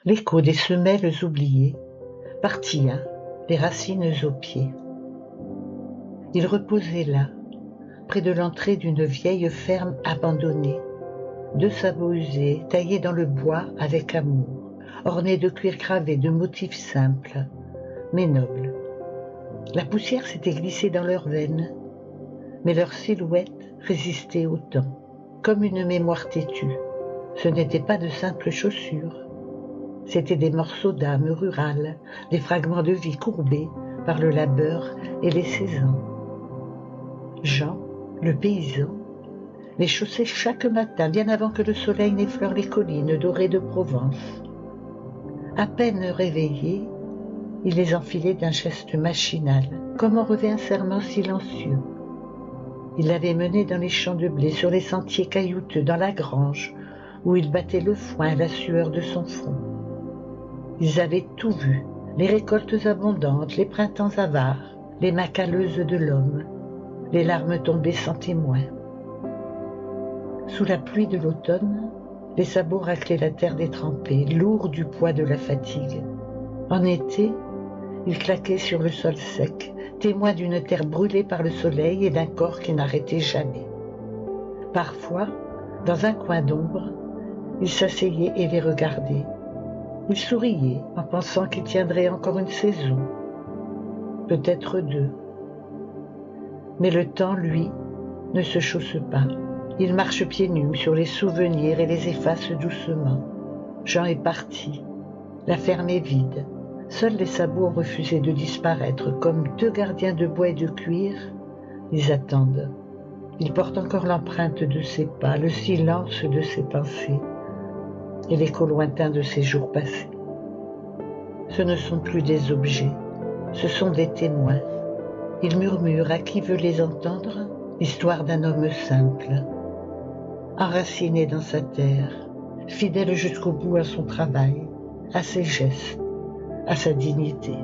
l'écho des semelles oubliées, partilla, les racines aux pieds. Il reposait là, près de l'entrée d'une vieille ferme abandonnée, deux sabots usés, taillés dans le bois avec amour, ornés de cuir gravé de motifs simples, mais nobles. La poussière s'était glissée dans leurs veines, mais leur silhouette résistait au temps, comme une mémoire têtue. Ce n'étaient pas de simples chaussures, c'étaient des morceaux d'âme rurale, des fragments de vie courbés par le labeur et les saisons. Jean, le paysan, les chaussait chaque matin, bien avant que le soleil n'effleure les collines dorées de Provence. À peine réveillé, il les enfilait d'un geste machinal, comme on revêt un serment silencieux. Il l'avait mené dans les champs de blé, sur les sentiers caillouteux, dans la grange, où il battait le foin à la sueur de son front. Ils avaient tout vu, les récoltes abondantes, les printemps avares, les mains calleuses de l'homme, les larmes tombées sans témoin. Sous la pluie de l'automne, les sabots raclaient la terre détrempée, lourds du poids de la fatigue. En été, ils claquaient sur le sol sec, témoins d'une terre brûlée par le soleil et d'un corps qui n'arrêtait jamais. Parfois, dans un coin d'ombre, il s'asseyait et les regardait. Il souriait en pensant qu'il tiendrait encore une saison, peut-être deux. Mais le temps, lui, ne se chausse pas. Il marche pieds nus sur les souvenirs et les efface doucement. Jean est parti. La ferme est vide. Seuls les sabots ont refusé de disparaître, comme deux gardiens de bois et de cuir. Ils attendent. Ils portent encore l'empreinte de ses pas, le silence de ses pensées et l'écho lointain de ses jours passés. Ce ne sont plus des objets, ce sont des témoins. Ils murmurent à qui veut les entendre l'histoire d'un homme simple, enraciné dans sa terre, fidèle jusqu'au bout à son travail, à ses gestes, à sa dignité.